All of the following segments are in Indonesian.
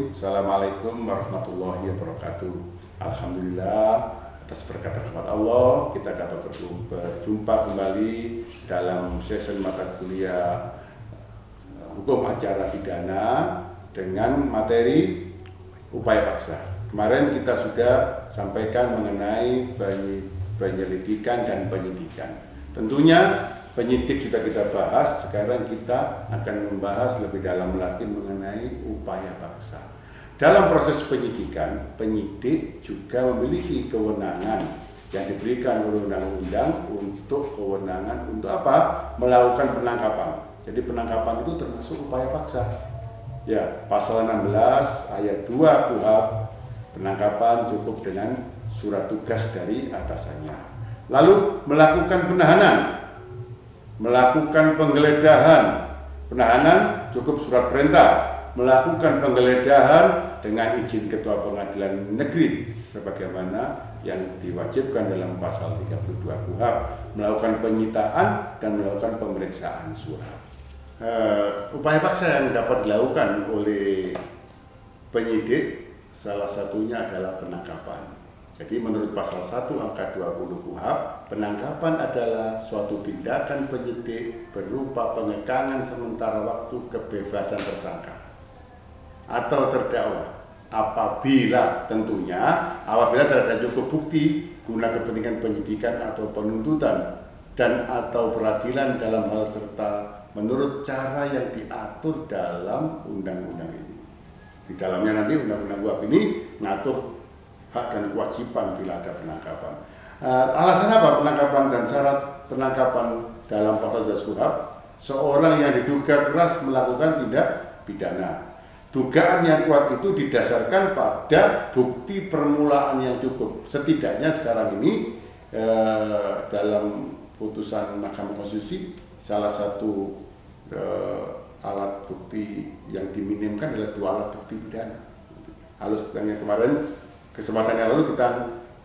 Assalamualaikum warahmatullahi wabarakatuh. Alhamdulillah, atas berkat rahmat Allah kita dapat berjumpa kembali dalam sesi mata kuliah hukum acara pidana dengan materi upaya paksa. Kemarin kita sudah sampaikan mengenai penyelidikan dan penyidikan. Tentunya penyidik sudah kita bahas, sekarang kita akan membahas lebih dalam lagi mengenai upaya paksa. Dalam proses penyidikan, penyidik juga memiliki kewenangan yang diberikan oleh undang-undang untuk kewenangan untuk apa? Melakukan penangkapan. Jadi penangkapan itu termasuk upaya paksa. Ya, pasal 16 ayat 2 KUHP, penangkapan cukup dengan surat tugas dari atasannya. Lalu melakukan penahanan, melakukan penggeledahan, penahanan cukup surat perintah, melakukan penggeledahan dengan izin Ketua Pengadilan Negeri sebagaimana yang diwajibkan dalam pasal 32 KUHP, melakukan penyitaan dan melakukan pemeriksaan surat. Upaya paksa yang dapat dilakukan oleh penyidik salah satunya adalah penangkapan. Jadi menurut pasal 1 angka 20 KUHP, penangkapan adalah suatu tindakan penyidik berupa pengekangan sementara waktu kebebasan tersangka atau terdakwa apabila tidak cukup bukti guna kepentingan penyidikan atau penuntutan dan atau peradilan dalam hal serta menurut cara yang diatur dalam undang-undang ini. Di dalamnya nanti undang-undang KUHP ini mengatur hak dan kewajiban bila ada penangkapan. Alasan apa penangkapan dan syarat penangkapan dalam pasal 12 KUHP? Seorang yang diduga keras melakukan tindak pidana. Dugaan yang kuat itu didasarkan pada bukti permulaan yang cukup. Setidaknya sekarang ini dalam putusan Mahkamah Konstitusi salah satu alat bukti yang diminimkan adalah 2 alat bukti pidana. Yang kemarin kesempatan yang lalu kita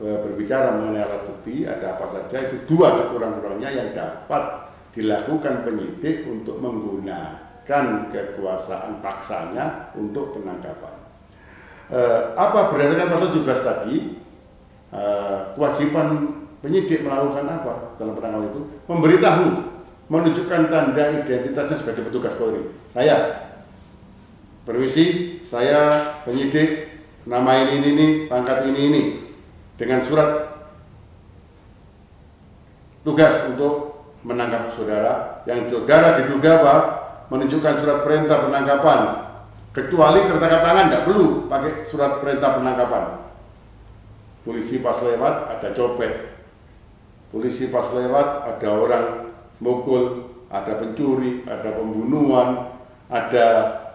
berbicara mengenai alat bukti, ada apa saja, itu 2 sekurang-kurangnya yang dapat dilakukan penyidik untuk menggunakan kekuasaan paksanya untuk penangkapan. Apa berdasarkan pasal 17 tadi, kewajiban penyidik melakukan apa dalam penangkapan itu? Memberitahu, menunjukkan tanda identitasnya sebagai petugas Polri. Saya, permisi, saya penyidik, nama ini, pangkat ini, dengan surat tugas untuk menangkap saudara, yang saudara diduga apa? Menunjukkan surat perintah penangkapan, kecuali tertangkap tangan, tidak perlu pakai surat perintah penangkapan. Polisi pas lewat ada copet, polisi pas lewat ada orang mukul, ada pencuri, ada pembunuhan, ada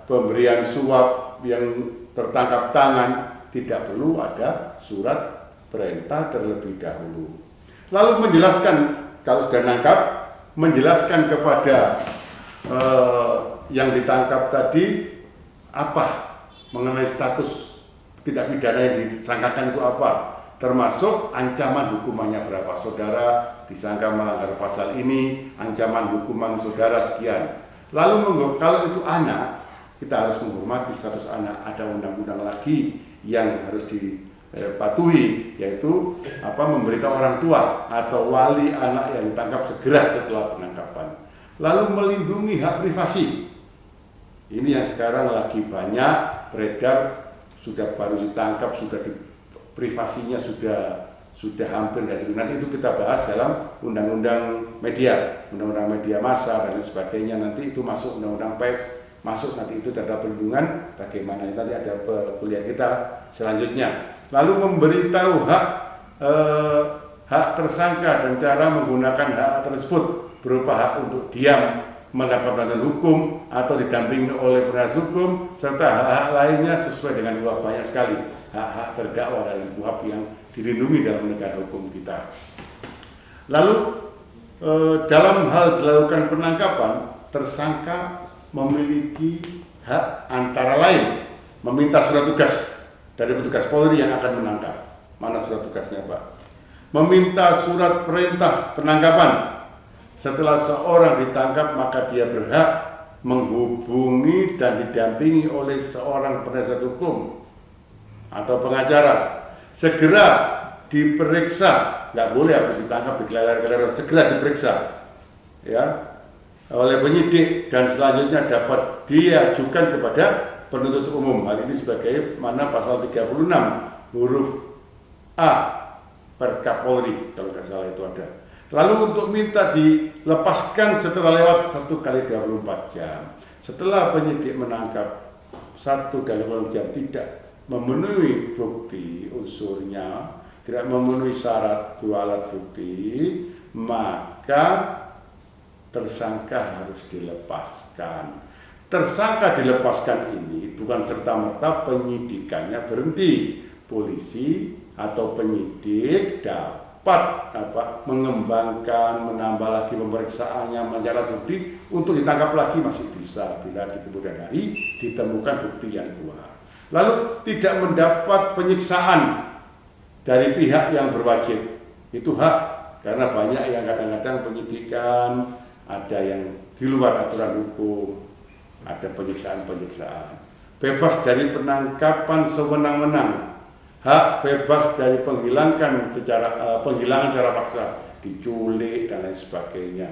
pemberian suap yang tertangkap tangan, tidak perlu ada surat perintah terlebih dahulu. Lalu menjelaskan, kalau sudah nangkap, menjelaskan kepada yang ditangkap tadi apa mengenai status tindak pidana yang disangkakan itu apa, termasuk ancaman hukumannya berapa. Saudara disangka melanggar pasal ini, ancaman hukuman saudara sekian. Lalu kalau itu anak, kita harus menghormati status anak. Ada undang-undang lagi yang harus dipatuhi, yaitu memberitahu orang tua atau wali anak yang ditangkap segera setelah penangkapan. Lalu melindungi hak privasi. Ini yang sekarang lagi banyak beredar, sudah baru ditangkap, privasinya sudah hampir dari itu. Nanti itu kita bahas dalam undang-undang media massa dan sebagainya. Nanti itu masuk undang-undang pers, masuk nanti itu terhadap perlindungan bagaimana. Nanti ada kuliah kita selanjutnya. Lalu memberitahu hak tersangka dan cara menggunakan hak tersebut, berupa hak untuk diam, mendapat bantuan hukum atau didampingi oleh penasihat hukum, serta hak-hak lainnya sesuai dengan KUHP. Banyak sekali hak-hak terdakwa dalam KUHP yang dilindungi dalam negara hukum kita. Lalu dalam hal dilakukan penangkapan, tersangka memiliki hak antara lain meminta surat tugas dari petugas Polri yang akan menangkap. Mana surat tugasnya, Pak? Meminta surat perintah penangkapan. Setelah seorang ditangkap, maka dia berhak menghubungi dan didampingi oleh seorang penasihat hukum atau pengacara, segera diperiksa, nggak boleh habis ditangkap dikeler-keler, segera diperiksa ya oleh penyidik dan selanjutnya dapat diajukan kepada penuntut umum. Hal ini sebagaimana pasal 36 huruf A Perkap Polri kalau nggak salah itu ada. Lalu untuk minta dilepaskan setelah lewat 1 kali 24 jam. Setelah penyidik menangkap 1 kali 24 jam tidak memenuhi bukti unsurnya, tidak memenuhi syarat 2 alat bukti, maka tersangka harus dilepaskan. Tersangka dilepaskan ini bukan serta-merta penyidikannya berhenti. Polisi atau penyidik dapat mengembangkan, menambah lagi pemeriksaannya, mencari bukti untuk ditangkap lagi masih bisa bila di kemudian hari ditemukan bukti yang kuat. Lalu tidak mendapat penyiksaan dari pihak yang berwajib, itu hak, karena banyak yang kadang-kadang penyidikan ada yang di luar aturan hukum, ada penyiksaan-penyiksaan. Bebas dari penangkapan sewenang-wenang, hak bebas dari penghilangan secara paksa, diculik dan lain sebagainya.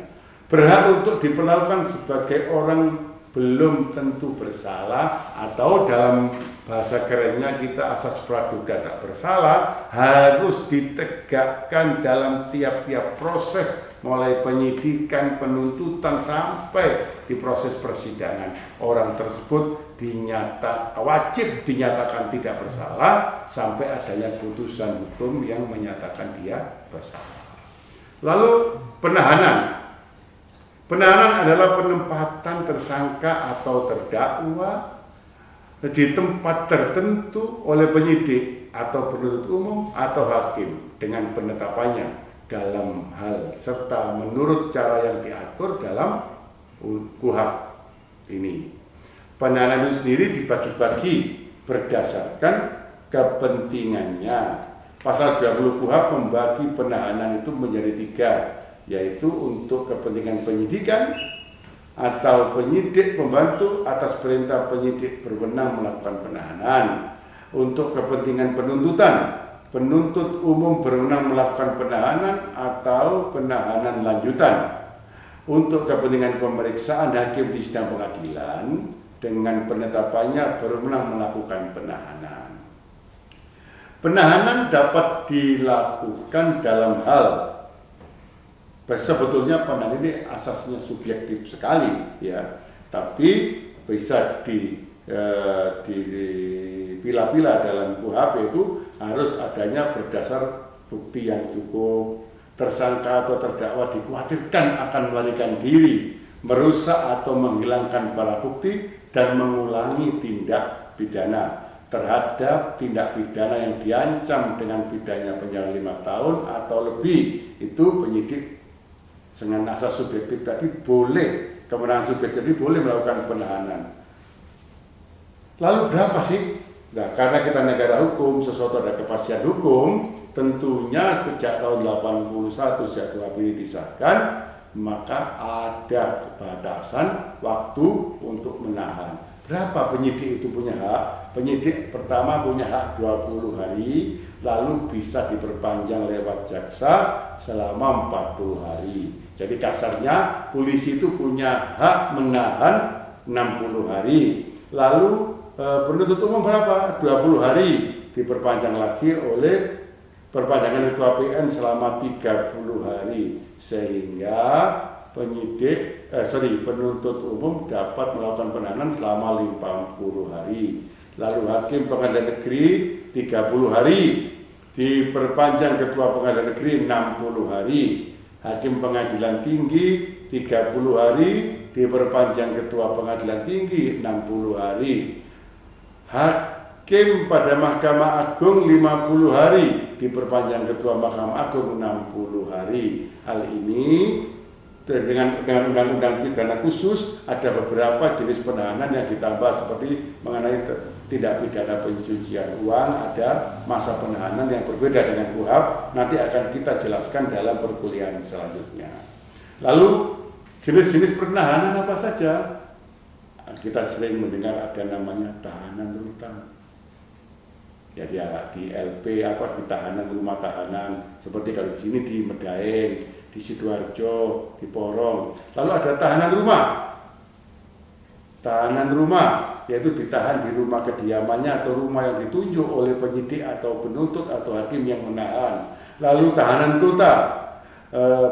Berhak untuk diperlakukan sebagai orang belum tentu bersalah, atau dalam bahasa kerennya kita asas praduga tak bersalah, harus ditegakkan dalam tiap-tiap proses, mulai penyidikan, penuntutan sampai di proses persidangan. Orang tersebut wajib dinyatakan tidak bersalah sampai adanya putusan hukum yang menyatakan dia bersalah. Lalu penahanan. Penahanan adalah penempatan tersangka atau terdakwa di tempat tertentu oleh penyidik atau penuntut umum atau hakim dengan penetapannya dalam hal serta menurut cara yang diatur dalam KUHP ini. Penahanan itu sendiri dibagi-bagi berdasarkan kepentingannya. Pasal 20 KUHP membagi penahanan itu menjadi 3, yaitu untuk kepentingan penyidikan atau penyidik pembantu atas perintah penyidik berwenang melakukan penahanan. Untuk kepentingan penuntutan, penuntut umum berwenang melakukan penahanan atau penahanan lanjutan. Untuk kepentingan pemeriksaan, hakim di sidang pengadilan dengan penetapannya berwenang melakukan penahanan. Penahanan dapat dilakukan dalam hal, sebetulnya penahanan ini asasnya subjektif sekali ya, tapi bisa dipilah-pilah dalam KUHP itu harus adanya berdasar bukti yang cukup. Tersangka atau terdakwa dikhawatirkan akan melarikan diri, merusak atau menghilangkan barang bukti, dan mengulangi tindak pidana. Terhadap tindak pidana yang diancam dengan pidana penjara 5 tahun atau lebih, itu penyidik dengan asas subjektif tadi boleh, kemenangan subjektif tadi boleh melakukan penahanan. Lalu berapa sih? Nah, karena kita negara hukum, sesuatu ada kepastian hukum, tentunya sejak tahun 81 sejak KUHP ini disahkan, maka ada batasan waktu untuk menahan. Berapa penyidik itu punya hak? Penyidik pertama punya hak 20 hari, lalu bisa diperpanjang lewat jaksa selama 40 hari. Jadi kasarnya polisi itu punya hak menahan 60 hari. Lalu penuntut umum berapa? 20 hari, diperpanjang lagi oleh perpanjangan ketua PN selama 30 hari, sehingga penuntut umum dapat melakukan penahanan selama 50 hari. Lalu hakim pengadilan negeri 30 hari, diperpanjang ketua pengadilan negeri 60 hari. Hakim pengadilan tinggi 30 hari, diperpanjang ketua pengadilan tinggi 60 hari. Hakim pada Mahkamah Agung 50 hari, diperpanjang ketua Mahkamah Agung 60 hari. Hal ini dengan undang-undang pidana khusus ada beberapa jenis penahanan yang ditambah, seperti mengenai tindak pidana pencucian uang, ada masa penahanan yang berbeda dengan KUHP, nanti akan kita jelaskan dalam perkuliahan selanjutnya. Lalu jenis-jenis penahanan apa saja? Kita sering mendengar ada namanya tahanan rutan. Ya dia di LP di tahanan, rumah tahanan, seperti kalau di sini di Medaeng, di Sidoarjo, di Porong. Lalu ada tahanan rumah. Tahanan rumah yaitu ditahan di rumah kediamannya atau rumah yang ditunjuk oleh penyidik atau penuntut atau hakim yang menahan. Lalu tahanan kota.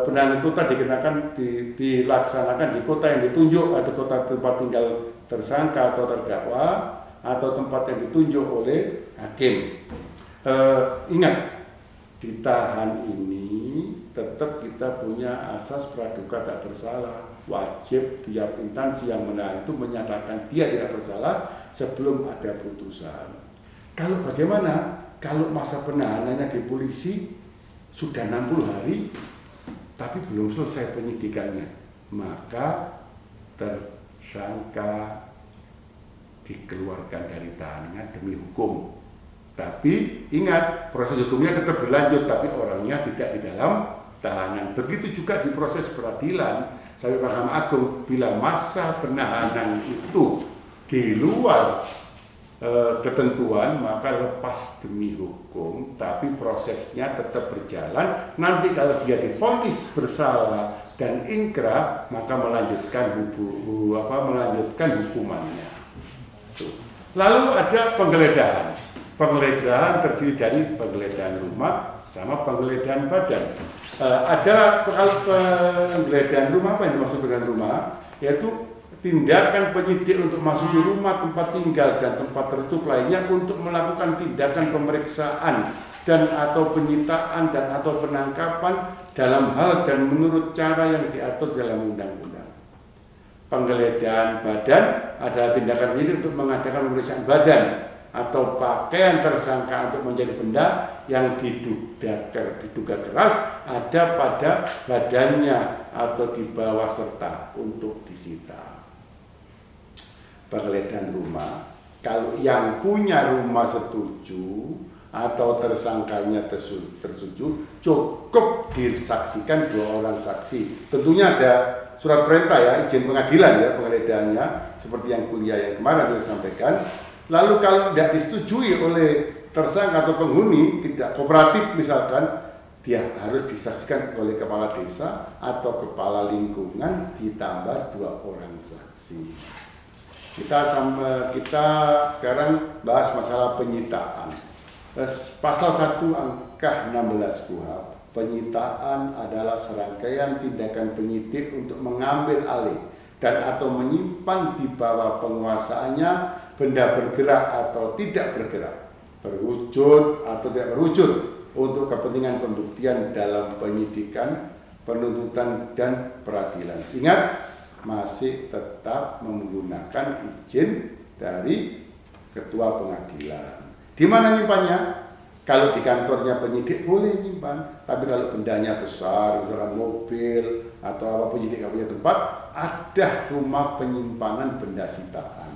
Penahanan kota dikenakan dilaksanakan di kota yang ditunjuk atau kota tempat tinggal tersangka atau terdakwa atau tempat yang ditunjuk oleh hakim. Ingat, ditahan ini tetap kita punya asas praduga tak bersalah. Wajib tiap instansi yang menahan itu menyatakan dia tidak bersalah sebelum ada putusan. Kalau bagaimana? Kalau masa penahanannya di polisi sudah 60 hari tapi belum selesai penyidikannya, maka tersangka dikeluarkan dari tahanannya demi hukum. Tapi ingat, proses hukumnya tetap berlanjut, tapi orangnya tidak di dalam tahanan. Begitu juga di proses peradilan sampai Mahkamah Agung, bila masa penahanan itu di luar ketentuan, maka lepas demi hukum, tapi prosesnya tetap berjalan. Nanti kalau dia divonis bersalah dan ingkrah, maka melanjutkan hukumannya. Lalu ada penggeledahan. Penggeledahan terdiri dari penggeledahan rumah sama penggeledahan badan. Ada penggeledahan rumah, apa yang dimaksud dengan rumah? Yaitu tindakan penyidik untuk masuk di rumah, tempat tinggal dan tempat tertutup lainnya untuk melakukan tindakan pemeriksaan dan atau penyitaan dan atau penangkapan dalam hal dan menurut cara yang diatur dalam undang-undang. Penggeledahan badan adalah tindakan penyidik untuk mengadakan pemeriksaan badan atau pakaian tersangka untuk menjadi benda yang diduga keras ada pada badannya atau di bawah serta untuk disita. Penggeledahan rumah, kalau yang punya rumah setuju atau tersangkanya tersetuju, cukup disaksikan 2 orang saksi. Tentunya ada surat perintah ya, izin pengadilan ya penggeledahannya, seperti yang kuliah yang kemarin saya sampaikan. Lalu kalau tidak disetujui oleh tersangka atau penghuni, tidak kooperatif misalkan, dia harus disaksikan oleh kepala desa atau kepala lingkungan ditambah 2 orang saksi. Kita sekarang bahas masalah penyitaan. Pasal 1 angka 16 KUHP, penyitaan adalah serangkaian tindakan penyidik untuk mengambil alih dan atau menyimpan di bawah penguasaannya benda bergerak atau tidak bergerak, berwujud atau tidak berwujud untuk kepentingan pembuktian dalam penyidikan, penuntutan dan peradilan. Ingat, masih tetap menggunakan izin dari ketua pengadilan. Di mana nyimpannya? Kalau di kantornya penyidik boleh nyimpan, tapi kalau bendanya besar, misalkan mobil atau apa, penyidik nggak punya tempat, ada rumah penyimpanan benda sitaan,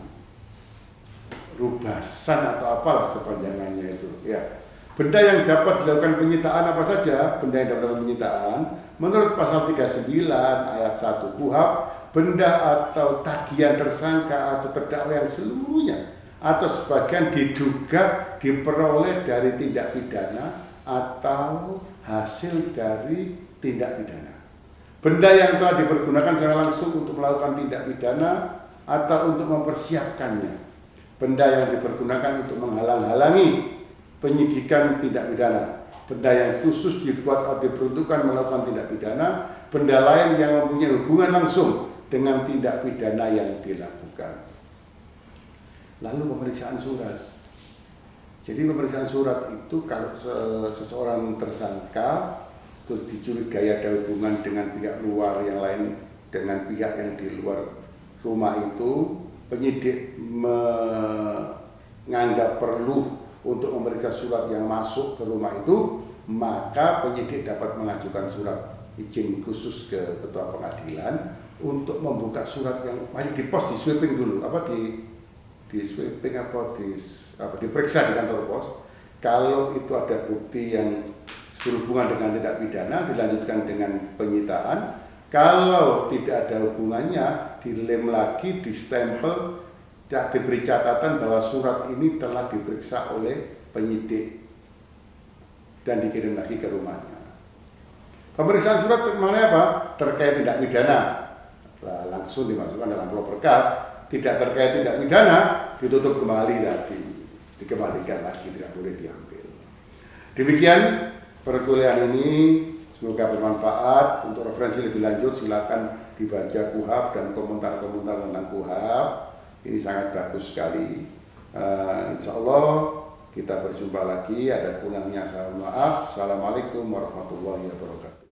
rubasan atau apalah sepanjangannya itu. Ya, benda yang dapat dilakukan penyitaan apa saja? Benda yang dapat dilakukan penyitaan, menurut pasal 39 ayat 1 KUHP, benda atau tagihan tersangka atau terdakwa yang seluruhnya atau sebagian diduga diperoleh dari tindak pidana atau hasil dari tindak pidana. Benda yang telah dipergunakan secara langsung untuk melakukan tindak pidana atau untuk mempersiapkannya. Benda yang dipergunakan untuk menghalang-halangi penyidikan tindak pidana. Benda yang khusus dibuat atau diperuntukkan melakukan tindak pidana. Benda lain yang mempunyai hubungan langsung dengan tindak pidana yang dilakukan. Lalu pemeriksaan surat. Jadi pemeriksaan surat itu kalau seseorang tersangka terus dicurigai ada hubungan dengan pihak luar yang lain, dengan pihak yang di luar rumah itu, penyidik menganggap perlu untuk memeriksa surat yang masuk ke rumah itu, maka penyidik dapat mengajukan surat izin khusus ke ketua pengadilan untuk membuka surat yang masih di pos, di sweeping dulu, di sweeping diperiksa di kantor pos. Kalau itu ada bukti yang berhubungan dengan tindak pidana, dilanjutkan dengan penyitaan. Kalau tidak ada hubungannya, dilem lagi, distempel, diberi catatan bahwa surat ini telah diperiksa oleh penyidik dan dikirim lagi ke rumahnya. Pemeriksaan surat maknanya apa? Terkait tindak pidana, langsung dimasukkan dalam amplop berkas. Tidak terkait tindak pidana, ditutup kembali tadi, dikembalikan lagi, tidak boleh diambil. Demikian perkuliahan ini, semoga bermanfaat. Untuk referensi lebih lanjut silakan dibaca KUHP dan komentar-komentar tentang KUHP. Ini sangat bagus sekali. Insya Allah kita berjumpa lagi. Ada kurangnya saya mohon maaf. Assalamualaikum warahmatullahi wabarakatuh.